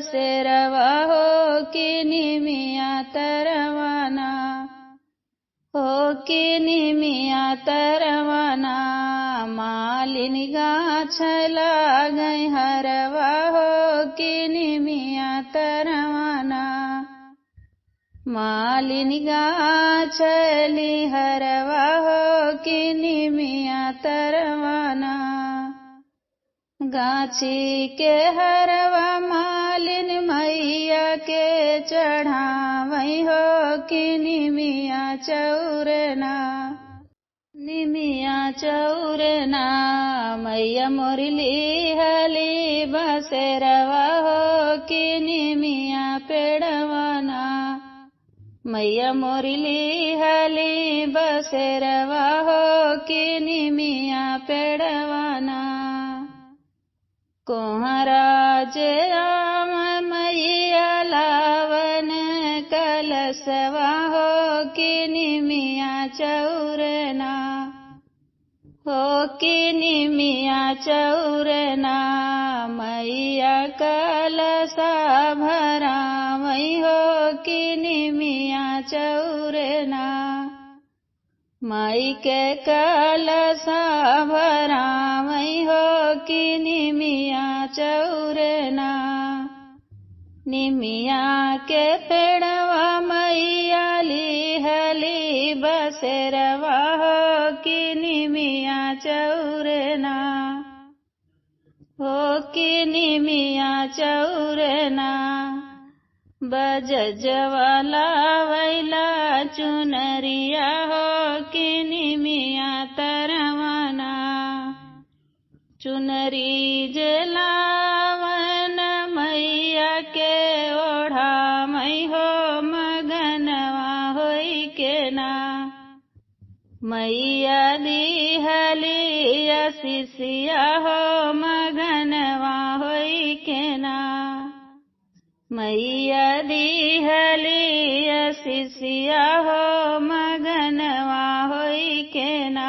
बसेरवा हो कि निमिया तरवाना हो कि निमिया तरवाना मालिन गाछ लागै हरवा हो कि निमिया तरवाना मालिन गाछली हरवा हो कि निमिया तरवाना गाछी के हरवा मालिन मैया के चढ़ावई हो कि निमिया चौरना निमिया चौरना मैया मोरली हली बसेरवा हो कि निमिया पेड़वाना मैया मोरली हली बसेरवा हो कि निमिया पेड़वाना कोहराज आम मैया लावन कलसवा हो कि निमिया चौरना हो कि निमिया चौरना मैया कलसा भरावई हो कि निमिया चौरना माई के कलसा भरावई हो कि निमिया चौरना निमिया के पेड़वा मैया लिहली बसेरवा हो कि निमिया चौरना हो कि निमिया चौरना बजजवाला वैला चुनरिया हो कि निमिया तरवाना चुनरी जलावन मैया के ओढ़ा मई हो मगनवा होई के ना मैया दिहली आशीषिया हो मगनवा होई के ना मैया दिहली आशीषिया हो मगनवा होई के ना।